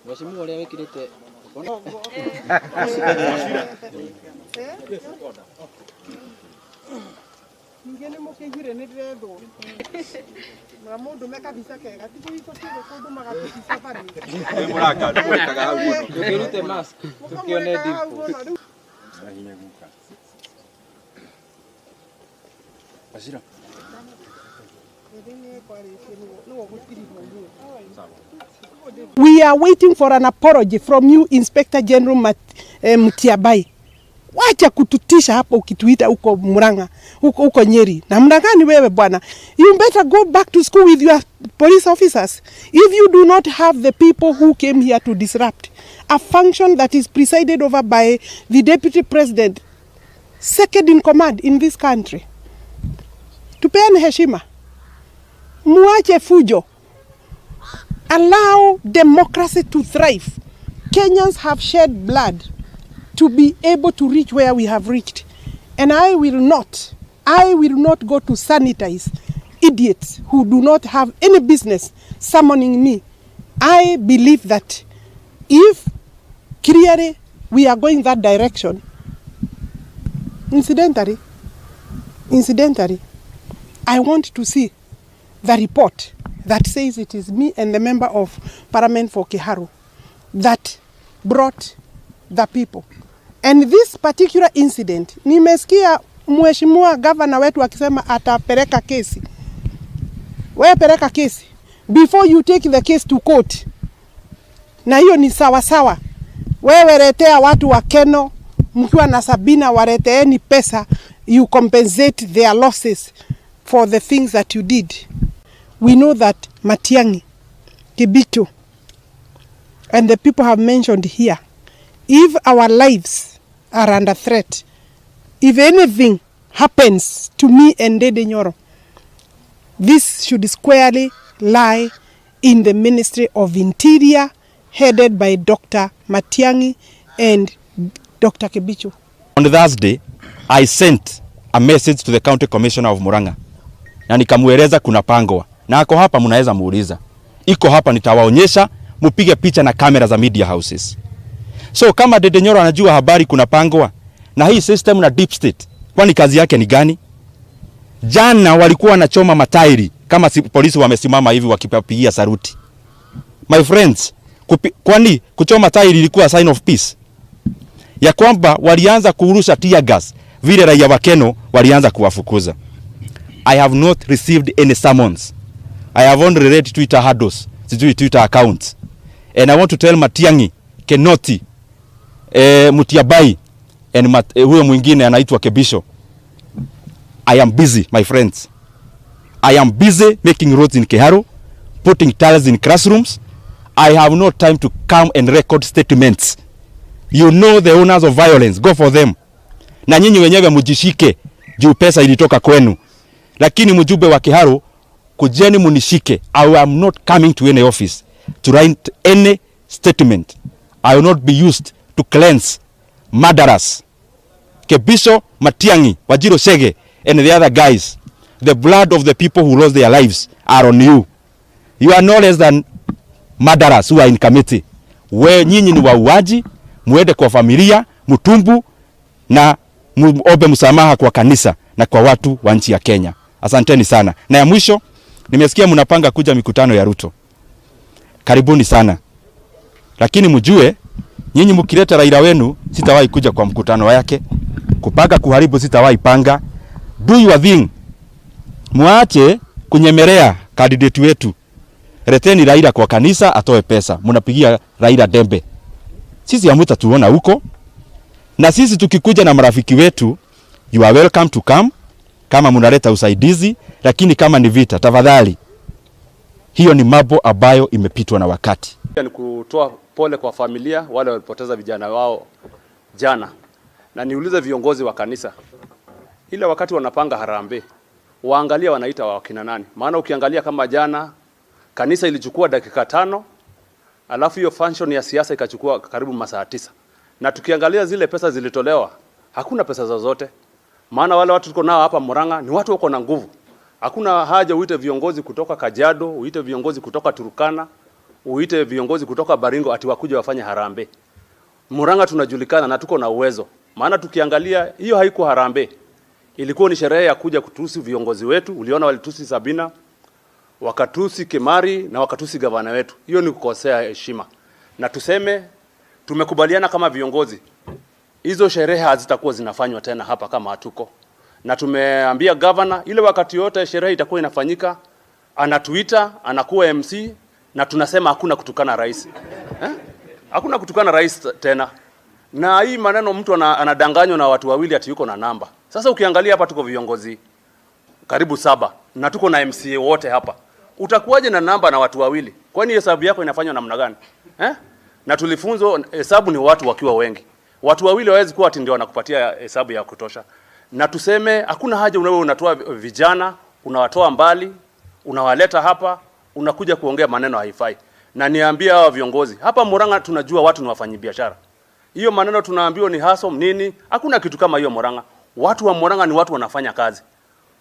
Mheshimiwa leo wekilete. Ngene mukejire ni redo. Na mundu mekabisa kega tiku iko kile kundu magabisa pale. Murang'A tuwekaga hau muno. Tukirute mask. Tukione dipo. Ashira. We are waiting for an apology from you, Inspector General Mutiabai. Wacha kututisha hapo ukituita huko Murang'A, huko Nyeri. Na muda gani wewe bwana? You better go back to school with your police officers. If you do not have the people who came here to disrupt a function that is presided over by the Deputy President, second in command in this country. Tupeane heshima. Muache fujo. Allow democracy to thrive. Kenyans have shed blood to be able to reach where we have reached. And I will not go to sanitize idiots who do not have any business summoning me. I believe that if clearly we are going that direction, incidentally, I want to see the report that says it is me and the member of Parliament for Kiharu that brought the people. And this particular incident, nimesikia mheshimiwa governor wetu akisema atapeleka kesi. Wewe peleka kesi before you take the case to court. Na hiyo ni sawa sawa. Wewe letea watu wa Keno mkiwa na Sabina wareteeni pesa, you compensate their losses for the things that you did. We know that Matiang'i, Kibito, and the people have mentioned here, if our lives are under threat, if anything happens to me and Ndindi Nyoro, this should squarely lie in the Ministry of Interior, headed by Dr. Matiang'i and Dr. Kibito. On Thursday, I sent a message to the County Commissioner of Murang'A. Na nikamueleza kuna pangwa. Na ako hapa mnaweza muuliza. Iko hapa nitawaonyesha, mupige picha na kamera za media houses. So kama Ndindi Nyoro anajua habari kuna pangwa na hii system na deep state, kwani kazi yake ni gani? Jana walikuwa wanachoma matairi kama polisi wamesimama hivi wakipigia saruti. My friends, kwani kuchoma tairi ilikuwa sign of peace? Ya kwamba walianza kurusha tear gas, vile raia wa Keno walianza kuwafukuza. I have not received any summons. I have only read Twitter handles, Twitter accounts. And I want to tell Matiang'i, Kenoti, Mutiabai, and huyo mwingine anaitwa Kebisho. I am busy, my friends. I am busy making roads in Kiharu, putting tiles in classrooms. I have no time to come and record statements. You know the owners of violence, go for them. Na nyinyi wenyewe mujishike, juu pesa ilitoka kwenu. Lakini mjumbe wa Kiharu, kujeni munishike. I am not coming to any office to write any statement. I will not be used to cleanse murderers. Kebisho, Matiang'i, Wajiro Shege, and the other guys. The blood of the people who lost their lives are on you. You are no less than murderers who are in committee. We nyinyi ni wauaji, muende kwa familia, mutumbu, na muombe msamaha kwa kanisa na kwa watu wa nchi ya Kenya. Asanteni sana. Na ya mwisho, nimesikia mnapanga kuja mikutano ya Ruto. Karibuni sana. Lakini mjue, nyinyi mkileta Raila wenu, sitawahi kuja kwa mkutano yake. Kupanga kuharibu sitawahi panga. Do your thing. Muache kunyemelea candidate wetu. Reteni Raila kwa kanisa atoe pesa. Mnapigia Raila dembe. Sisi hamtatuona huko. Na sisi tukikuja na marafiki wetu, you are welcome to come. Kama mnaleta usaidizi, lakini kama ni vita, tafadhali. Hiyo ni mambo ambayo imepitwa na wakati. Ni kutoa pole kwa familia wale walipoteza vijana wao jana. Na niulize viongozi wa kanisa, ile wakati wanapanga harambee, waangalia wanaita wakina nani. Maana ukiangalia kama jana kanisa ilichukua dakika 5, alafu hiyo function ya siasa ikachukua karibu masaa 9. Na tukiangalia zile pesa zilitolewa, hakuna pesa zozote. Maana wale watu tuko nao hapa Murang'A ni watu wako na nguvu. Hakuna haja uite viongozi kutoka Kajiado, uite viongozi kutoka Turkana, uite viongozi kutoka Baringo ati wakuje wafanye harambee. Murang'a tunajulikana na tuko na uwezo. Maana tukiangalia hiyo haikuwa harambee. Ilikuwa ni sherehe ya kuja kutusi viongozi wetu. Uliona walitusi Sabina, wakatusi Kimari na wakatusi gavana wetu. Hiyo ni kukosea heshima. Na tuseme tumekubaliana kama viongozi, hizo sherehe hazitakuwa zinafanywa tena hapa kama hatuko. Na tumeambia governor ile wakati yote sherehe itakuwa inafanyika, anatuita, anakuwa MC na tunasema hakuna kutukana rais. Hakuna kutukana rais tena. Na hii maneno mtu anadanganywa na watu wawili ati yuko na namba. Sasa ukiangalia hapa tuko viongozi karibu 7 na tuko na MCA wote hapa. Utakuwaje na namba na watu wawili? Kwani hesabu yako inafanywa namna gani? Na tulifunzwa hesabu ni watu wakiwa wengi. Watu wawili hawezi kuwa ati ndio wanakupatia hesabu ya kutosha. Na tuseme hakuna haja unawe unatoa vijana, unawatoa mbali, unawaleta hapa, unakuja kuongea maneno haifai. Na niambia hawa viongozi, hapa Murang'a tunajua watu ni wafanyabiashara. Hiyo maneno tunaambiwa ni hustle nini? Hakuna kitu kama hiyo Murang'a. Watu wa Murang'a ni watu wanafanya kazi.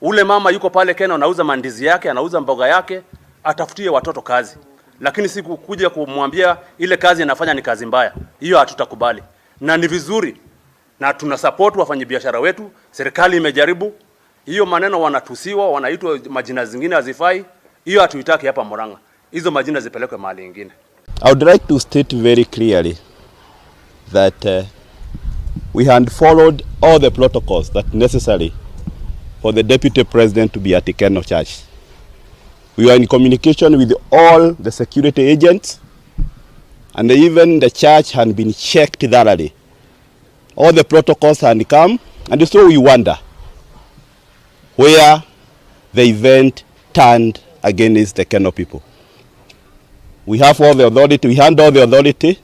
Ule mama yuko pale Kenya anauza mandizi yake, anauza mboga yake, atafutie watoto kazi. Lakini si kuja kumwambia ile kazi anafanya ni kazi mbaya. Hiyo hatutakubali. Na ni vizuri na tuna support wafanyabiashara wetu. Serikali imejaribu. Hiyo maneno wanatusiwa, wanaitwa majina zingine hazifai. Hiyo hatuitaki hapa Murang'a. Hizo majina zipelekwe mahali nyingine. I would like to state very clearly that we had followed all the protocols that necessary for the Deputy President to be at the Keno Church. We were in communication with all the security agents, and even the church had been checked thoroughly. All the protocols had come, and so we wonder where the event turned against the Keno people. We have all the authority, we had all the authority,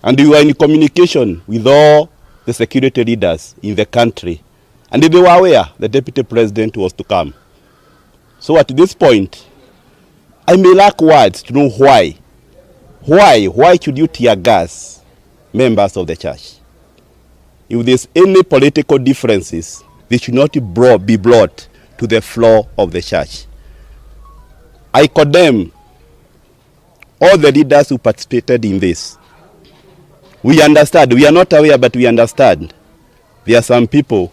and we were in communication with all the security leaders in the country, and they were aware the Deputy President was to come. So at this point, I may lack words to know why. Why should you tear gas members of the church? If there's any political differences, they should not be brought to the floor of the church. I condemn all the leaders who participated in this. We understand, we are not aware, but we understand there are some people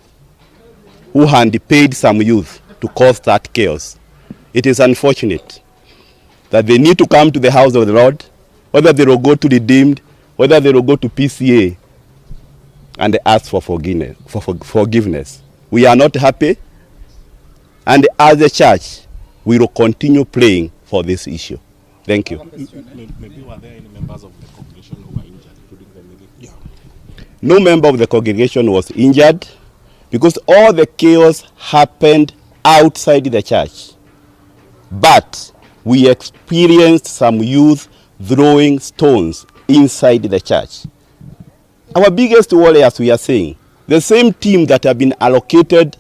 who had paid some youth to cause that chaos. It is unfortunate that they need to come to the house of the Lord, whether they will go to Redeemed, whether they will go to PCA, and ask for forgiveness. We are not happy, and as a church, we will continue praying for this issue. Thank you. Maybe were there any members of the congregation who were injured, including the meeting? Yeah. No member of the congregation was injured because all the chaos happened outside the church. But we experienced some youth throwing stones inside the church. Our biggest warriors, we are saying, the same team that have been allocated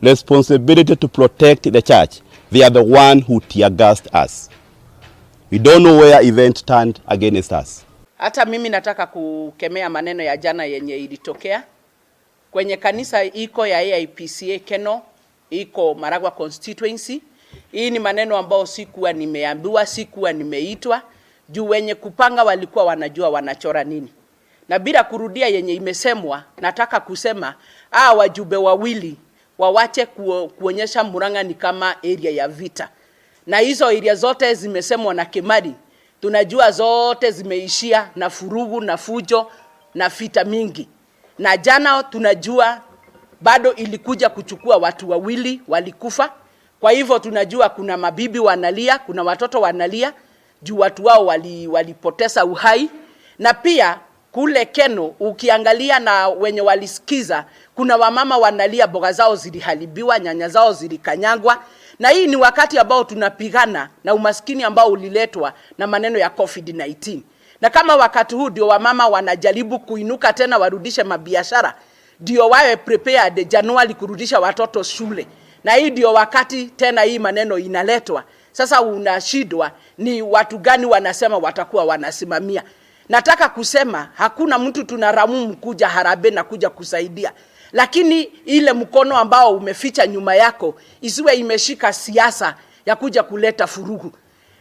responsibility to protect the church, they are the one who tear-gassed us. We don't know where event turned against us. Hata mimi nataka kukemea maneno ya jana yenye ilitokea kwenye kanisa iko ya AIPCA Keno, iko Maragwa constituency. Hii ni maneno ambao sikuwa nimeambiwa, sikuwa nimeitwa, juu wenye kupanga walikuwa wanajua wanachora nini. Na bila kurudia yenye imesemwa, nataka kusema wajumbe wawili wawache kuonyesha Murang'a ni kama area ya vita. Na hizo area zote zimesemwa na Kimari, tunajua zote zimeishia na furugu na fujo na vita mingi. Na jana tunajua bado ilikuja kuchukua watu wawili walikufa. Kwa hivyo tunajua kuna mabibi wanalia, kuna watoto wanalia, juu watu wao walipoteza uhai. Na pia kule Keno ukiangalia na wenye walisikiza, kuna wamama wanalia boga zao ziliharibiwa, nyanya zao zilikanyagwa. Na hii ni wakati ambao tunapigana na umaskini ambao uliletwa na maneno ya COVID-19. Na kama wakati huu ndio wamama wanajaribu kuinuka tena warudishe mabiashara, ndio wawe prepared Januari kurudisha watoto shule. Na hii ndio wakati tena hii maneno inaletwa. Sasa unashidwa ni watu gani wanasema watakuwa wanasimamia. Nataka kusema hakuna mtu tunaramu kuja harambee na kuja kusaidia. lakini ile mkono ambao umeficha nyuma yako isiwe imeshika siasa ya kuja kuleta furugu.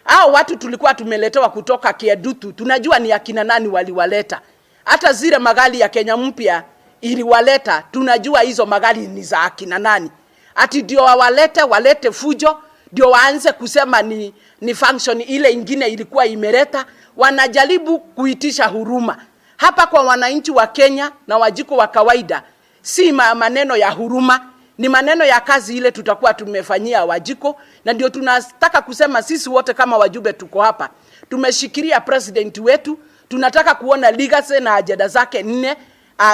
Hao watu tulikuwa tumeletewa kutoka Kiedutu, tunajua ni akina nani waliwaleta. Hata zile magari ya Kenya mpya iliwaleta, tunajua hizo magari ni za akina nani. Ati ndio walete fujo, ndio waanze kusema ni function ile ingine ilikuwa imeleta. Wanajaribu kuitisha huruma hapa kwa wananchi wa Kenya na wajiko wa kawaida. Si maneno ya huruma, ni maneno ya kazi ile tutakuwa tumefanyia wajiko. Na ndio tunataka kusema sisi wote kama wajumbe tuko hapa, tumeshikilia president wetu. Tunataka kuona legacy na ajenda zake 4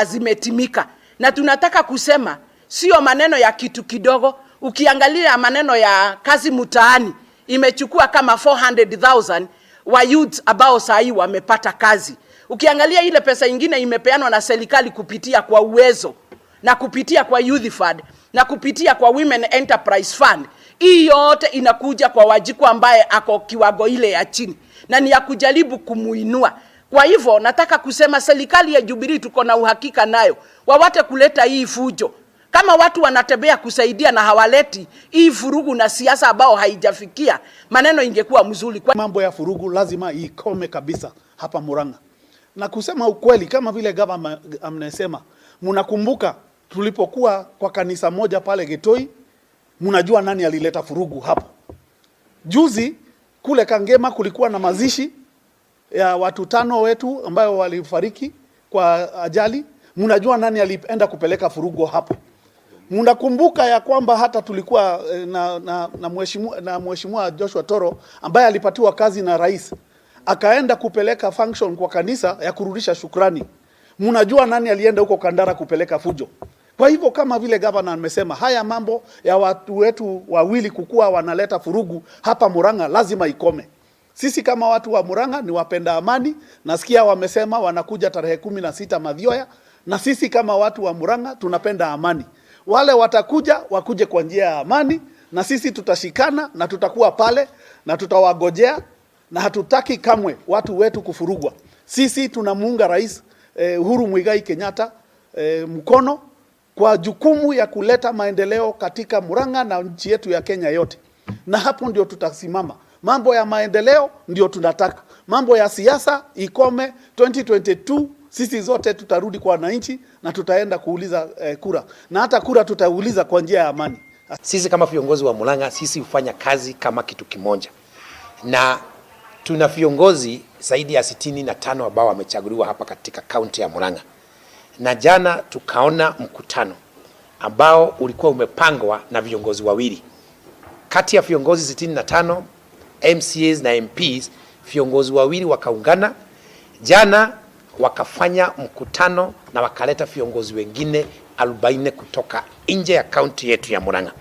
zimetimika. Na tunataka kusema sio maneno ya kitu kidogo. Ukiangalia maneno ya kazi mtaani, imechukua kama 400,000 wa youth ambao sahi wamepata kazi. Ukiangalia ile pesa ingine imepeanwa na serikali kupitia kwa uwezo, na kupitia kwa youth fund, na kupitia kwa women enterprise fund. Hii yote inakuja kwa wajiko ambaye ako kiwango ile ya chini, na ni ya kujaribu kumuinua. Kwa hivyo nataka kusema serikali ya Jubilee tuko na uhakika nayo, wawate kuleta hii fujo. Kama watu wanatembea kusaidia na hawaleti hii furugu na siasa ambao haijafikia, maneno ingekuwa mzuri. Mambo ya furugu lazima ikome kabisa hapa Murang'A. Na kusema ukweli, kama vile gava amnesema, mnakumbuka tulipokuwa kwa kanisa moja pale Getoi, mnajua nani alileta furugu hapa. Juzi kule Kangema kulikuwa na mazishi ya watu 5 wetu ambao walifariki kwa ajali. Mnajua nani alienda kupeleka furugu hapa. Mnakumbuka ya kwamba hata tulikuwa na mheshimiwa Joshua Toro ambaye alipatiwa kazi na rais, akaenda kupeleka function kwa kanisa ya kurudisha shukrani. Mnajua nani alienda huko Kandara kupeleka fujo. Kwa hivyo kama vile governor amesema, haya mambo ya watu wetu wawili kukua wanaleta furugu hapa Murang'A lazima ikome. Sisi kama watu wa Murang'A ni wapenda amani. Nasikia wamesema wanakuja tarehe 16 Mathioya, na sisi kama watu wa Murang'A tunapenda amani. Wale watakuja wakuje kwa njia ya amani, na sisi tutashikana na tutakuwa pale na tutawagojea, na hatutaki kamwe watu wetu kufurugwa. Sisi tunamuunga Rais Uhuru Muigai Kenyatta mkono kwa jukumu ya kuleta maendeleo katika Murang'A na nchi yetu ya Kenya yote. Na hapo ndio tutasimama. Mambo ya maendeleo ndio tunataka. Mambo ya siasa ikome. 2022 sisi zote tutarudi kwa wananchi na tutaenda kuuliza kura. Na hata kura tutauliza kwa njia ya amani. Sisi kama viongozi wa Murang'A, sisi hufanya kazi kama kitu kimoja. Na tuna viongozi zaidi ya 65 ambao wamechaguliwa hapa katika kaunti ya Murang'A. Na jana tukaona mkutano ambao ulikuwa umepangwa na viongozi wawili. Kati ya viongozi 65 MCAs na MPs, viongozi wawili wakaungana jana wakafanya mkutano na wakaleta viongozi wengine 40 kutoka nje ya kaunti yetu ya Murang'A.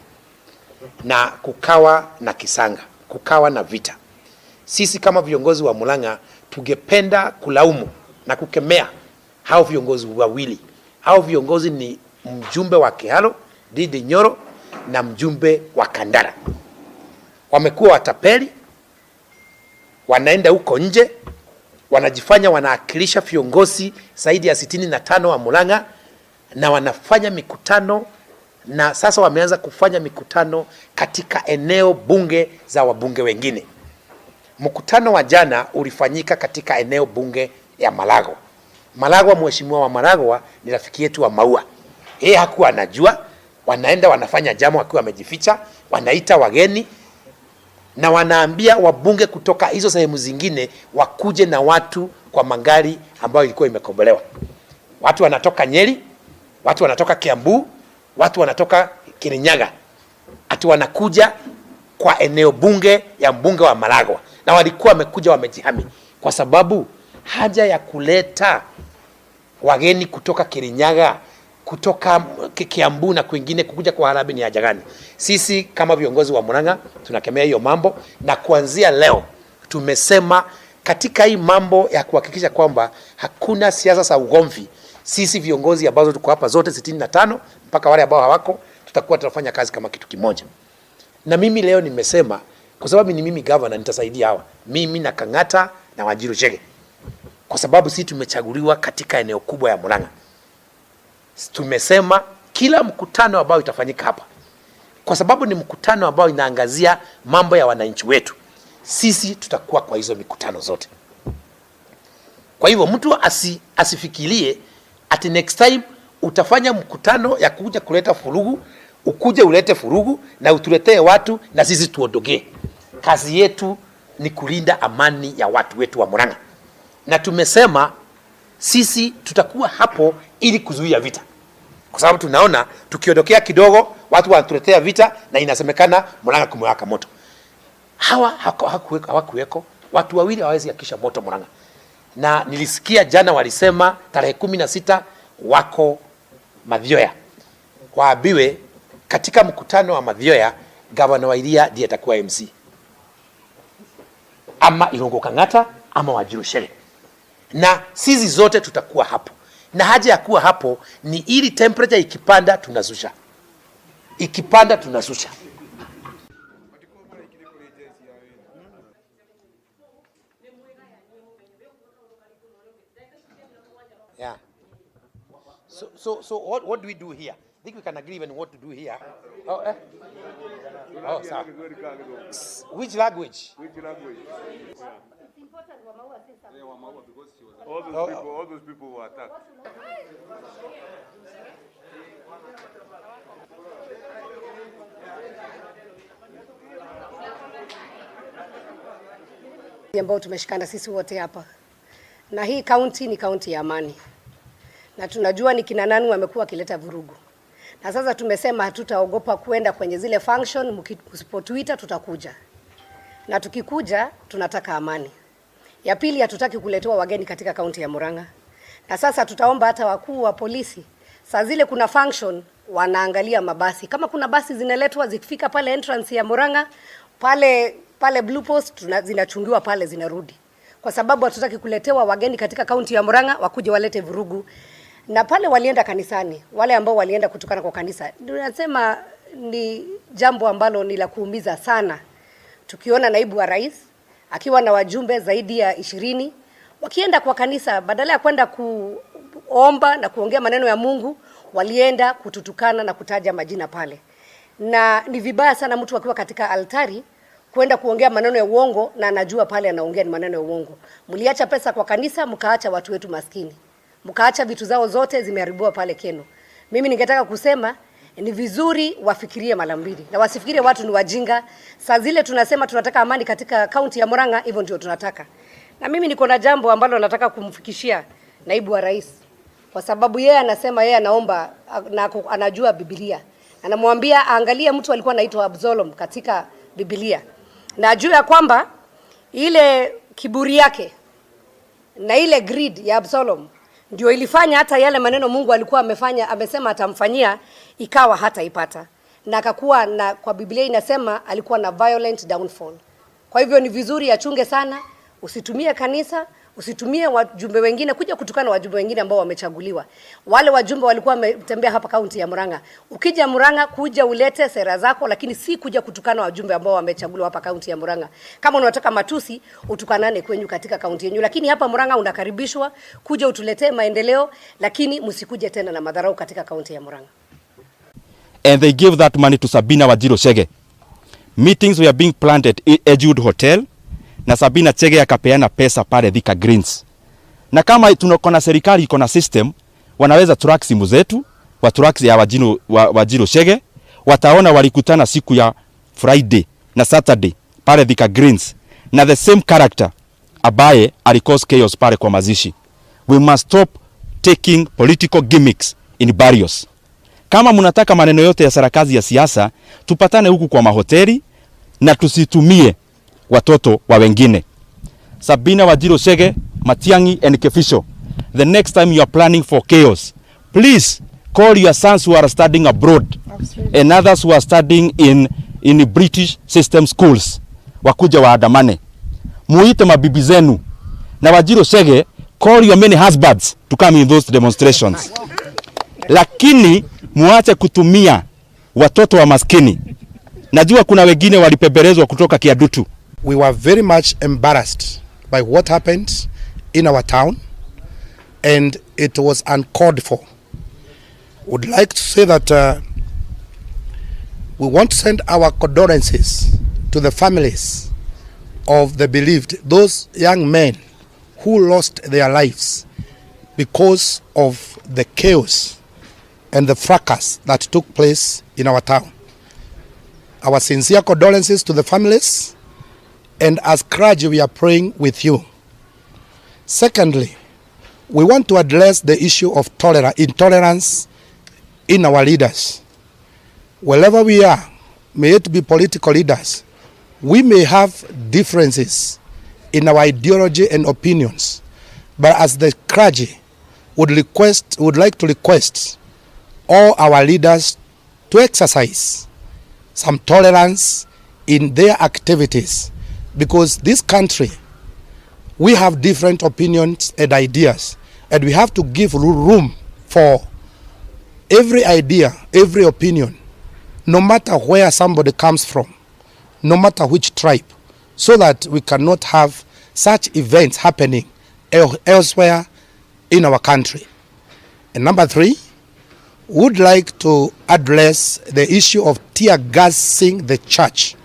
Na kukawa na kisanga, kukawa na vita. Sisi kama viongozi wa Murang'A tungependa kulaumu na kukemea hao viongozi wawili. Hao viongozi ni mjumbe wa Kihalo, Ndindi Nyoro, na mjumbe wa Kandara. Wamekuwa watapeli, wanaenda huko nje, wanajifanya wanaakilisha viongozi zaidi ya 65 wa Murang'A, na wanafanya mikutano, na sasa wameanza kufanya mikutano katika eneo bunge za wabunge wengine. Mkutano wa jana ulifanyika katika eneo bunge ya Malagwa. Malagwa, mheshimiwa wa Malagwa ni rafiki yetu wa Maua. Yeye hakuwa anajua, wanaenda wanafanya jambo wakiwa wamejificha, wanaita wageni na wanaambia wabunge kutoka hizo sehemu zingine wakuje na watu kwa magari ambayo ilikuwa imekombolewa. Watu wanatoka Nyeri, watu wanatoka Kiambu, watu wanatoka Kirinyaga. Ati wanakuja kwa eneo bunge ya mbunge wa Malagwa, na walikuwa wamekuja wamejihami kwa sababu haja ya kuleta wageni kutoka Kirinyaga, kutoka Kiambu na kwingine kukuja kwa harambee ni haja gani? Sisi kama viongozi wa Murang'A tunakemea hiyo mambo, na kuanzia leo tumesema katika hii mambo ya kuhakikisha kwamba hakuna siasa za ugomvi. Sisi viongozi ambazo tuko hapa zote 65 mpaka wale ambao hawako, tutakuwa tunafanya kazi kama kitu kimoja. Na mimi leo nimesema kwa sababu ni mimi governor, nitasaidia hawa. Mimi na Kang'ata na Wanjiru Chege. Kwa sababu sisi tumechaguliwa katika eneo kubwa ya Murang'A. Tumesema kila mkutano ambao itafanyika hapa, kwa sababu ni mkutano ambao inaangazia mambo ya wananchi wetu, sisi tutakuwa kwa hizo mikutano zote. Kwa hivyo mtu asifikirie ati next time utafanya mkutano ya kuja kuleta furugu, ukuje ulete furugu na utuletee watu na sisi tuondogee. Kazi yetu ni kulinda amani ya watu wetu wa Murang'a. Na tumesema sisi tutakuwa hapo ili kuzuia vita. Kwa sababu tunaona tukiondokea kidogo watu wanatuletea vita na inasemekana Murang'a kumewaka moto. Hawa hawakuweko, watu wawili hawawezi yakisha moto Murang'a. Na nilisikia jana walisema tarehe 16 wako Mathioya. Waambiwe katika mkutano wa Mathioya gavana wa Iria ndiye atakuwa MC. Ama Irungu Kang'ata ama Wanjiru Shere. Na sisi zote tutakuwa hapo. Na haja ya kuwa hapo ni ili temperature ikipanda tunazusha. Ikipanda tunazusha. Yeah. So what do we do here? I think we can agree on what to do here. Oh, Oh, sorry. Which language? Which language? It's important Wamaua says something. Yeah, Wamaua, because she was all those people were attacked. Ambao tumeshikana sisi wote hapa. Na hii county ni county ya amani. Na tunajua ni kina nani wamekuwa wakileta vurugu. Na sasa tumesema hatutaogopa kwenda kwenye zile function, msipotuita tutakuja. Na tukikuja tunataka amani. Ya pili hatutaki kuletewa wageni katika kaunti ya Murang'a. Na sasa tutaomba hata wakuu wa polisi saa zile kuna function wanaangalia mabasi. Kama kuna basi zinaletwa zikifika pale entrance ya Murang'a, pale Blue Post zinachungiwa pale zinarudi. Kwa sababu hatutaki kuletewa wageni katika kaunti ya Murang'a wakuje walete vurugu. Na pale walienda kanisani, wale ambao walienda kutukana kwa kanisa. Tunasema ni jambo ambalo ni la kuumiza sana. Tukiona naibu wa rais akiwa na wajumbe zaidi ya 20 wakienda kwa kanisa, badala ya kwenda kuomba na kuongea maneno ya Mungu, walienda kututukana na kutaja majina pale. Na ni vibaya sana mtu akiwa katika altari kwenda kuongea maneno ya uongo na anajua pale anaongea ni maneno ya uongo. Mliacha pesa kwa kanisa, mkaacha watu wetu maskini. Mkaacha vitu zao zote zimeharibiwa pale Keno. Mimi ningetaka kusema ni vizuri wafikirie mara mbili na wasifikirie watu ni wajinga. Saa zile tunasema tunataka amani katika kaunti ya Murang'a, hivyo ndio tunataka. Na mimi niko na jambo ambalo nataka kumfikishia naibu wa rais. Kwa sababu yeye anasema yeye anaomba na anajua Biblia. Anamwambia aangalie mtu alikuwa anaitwa Absalom katika Biblia. Na ajue kwamba ile kiburi yake na ile greed ya Absalom ndio ilifanya hata yale maneno Mungu alikuwa amesema atamfanyia ikawa hata ipata. Na akakuwa na, kwa Biblia inasema alikuwa na violent downfall. Kwa hivyo ni vizuri achunge sana, usitumie kanisa, usitumie wajumbe wengine kuja kutukana wajumbe wengine ambao wamechaguliwa. Wale wajumbe walikuwa wametembea hapa kaunti ya Murang'a. Ukija Murang'a kuja ulete sera zako, lakini si kuja kutukana wajumbe ambao wamechaguliwa hapa kaunti ya Murang'a. Kama unataka matusi, utukanane kwenyu katika kaunti yenu, lakini hapa Murang'a unakaribishwa kuja utuletee maendeleo, lakini msikuje tena na madharau katika kaunti ya Murang'a. And they gave that money to Sabina Wanjiru Chege. Meetings were being planned at Edgewood Hotel na Sabina Chege akapeana pesa pale Thika Greens. Na kama tunakona serikali iko na system, wanaweza track simu zetu, wa track ya Wanjiru Chege, wataona walikutana siku ya Friday na Saturday pale Thika Greens na the same character abaye alicause chaos pale kwa mazishi. We must stop taking political gimmicks in barrios. Kama mnataka maneno yote ya sarakazi ya siasa, tupatane huku kwa mahoteli na tusitumie watoto wa wengine. Sabina Wanjiru Chege, Matiang'i and Kefisho, the next time you are planning for chaos, please call your sons who are studying abroad. Absolutely. And others who are studying in British system schools. Wakuja waandamane. Muite mabibi zenu. Na Wanjiru Chege, call your many husbands to come in those demonstrations. Lakini muache kutumia watoto wa maskini. Najua kuna wengine walipembelezwa kutoka Kiadutu. We were very much embarrassed by what happened in our town, and it was uncalled for. would like to say that we want to send our condolences to the families of the bereaved, those young men who lost their lives because of the chaos and the fracas that took place in our town. Our sincere condolences to the families, and as clergy we are praying with you. Secondly, we want to address the issue of intolerance in our leaders. Wherever we are, may it be political leaders, we may have differences in our ideology and opinions, but as the clergy would like to request all our leaders to exercise some tolerance in their activities, because this country, we have different opinions and ideas, and we have to give room for every idea, every opinion, no matter where somebody comes from, no matter which tribe, so that we cannot have such events happening elsewhere in our country. And number 3, would like to address the issue of tear gassing the church.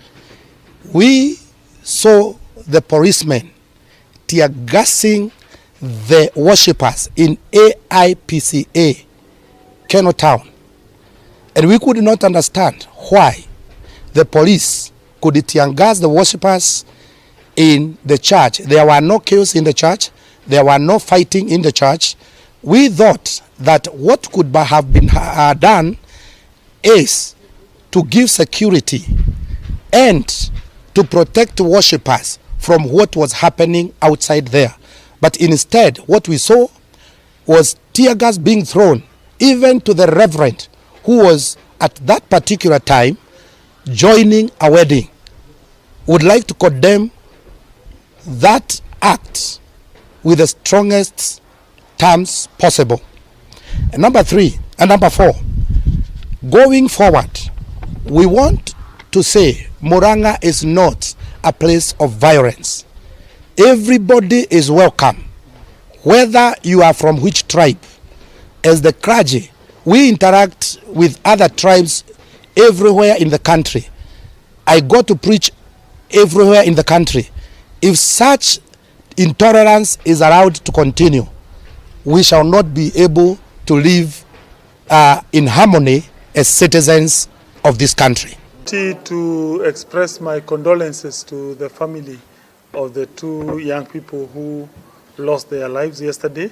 We saw the policemen tear gassing the worshippers in AIPCA, Keno Town. And we could not understand why the police could tear gas the worshippers in the church. There were no chaos in the church. There were no fighting in the church. We thought that what could have been done is to give security and to protect worshippers from what was happening outside there. But instead, what we saw was tear gas being thrown even to the reverend who was at that particular time joining a wedding. Would like to condemn that act with the strongest terms possible. And number 4, going forward, we want to say Murang'A is not a place of violence. Everybody is welcome, whether you are from which tribe. As the clergy, we interact with other tribes everywhere in the country. I go to preach everywhere in the country. If such intolerance is allowed to continue, we shall not be able to live in harmony as citizens of this country. To express my condolences to the family of the 2 young people who lost their lives yesterday.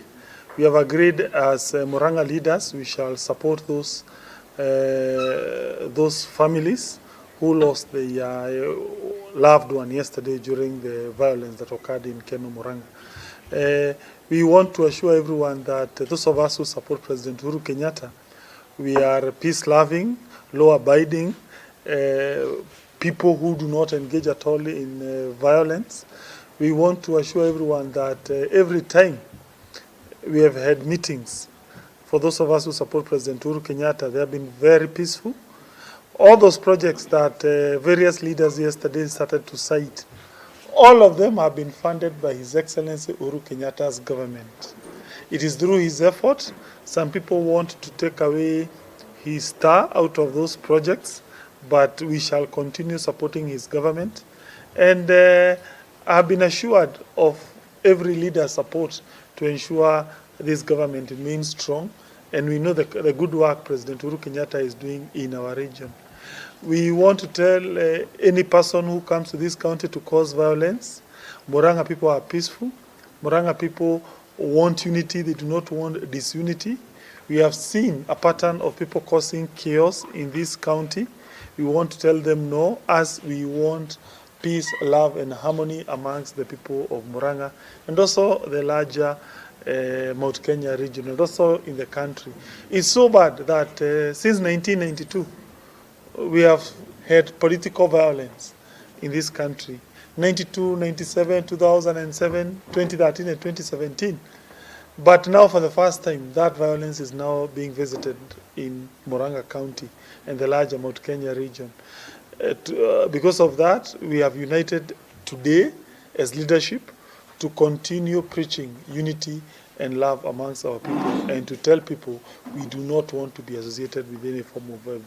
We have agreed as Murang'A leaders we shall support those families who lost their loved one yesterday during the violence that occurred in Keno, Murang'A. We want to assure everyone that those of us who support President Uhuru Kenyatta, we are peace-loving, law-abiding, people who do not engage at all in violence. We want to assure everyone that every time we have had meetings, for those of us who support President Uhuru Kenyatta, they have been very peaceful. All those projects that various leaders yesterday started to cite, all of them have been funded by His Excellency Uhuru Kenyatta's government. It is through his effort. Some people want to take away his star out of those projects, but we shall continue supporting his government. And I have been assured of every leader's support to ensure this government remains strong. And we know the good work President Uhuru Kenyatta is doing in our region. We want to tell any person who comes to this county to cause violence, Murang'A people are peaceful. Murang'A people want unity, they do not want disunity. We have seen a pattern of people causing chaos in this county. We want to tell them no, as we want peace, love, and harmony amongst the people of Murang'A and also the larger Mount Kenya region and also in the country. It's so bad that since 1992, we have had political violence in this country. 92, 97, 2007, 2013, and 2017. But now for the first time, that violence is now being visited in Murang'A County and the larger Mount Kenya region. Because of that, we have united today as leadership to continue preaching unity and love amongst our people, and to tell people we do not want to be associated with any form of violence.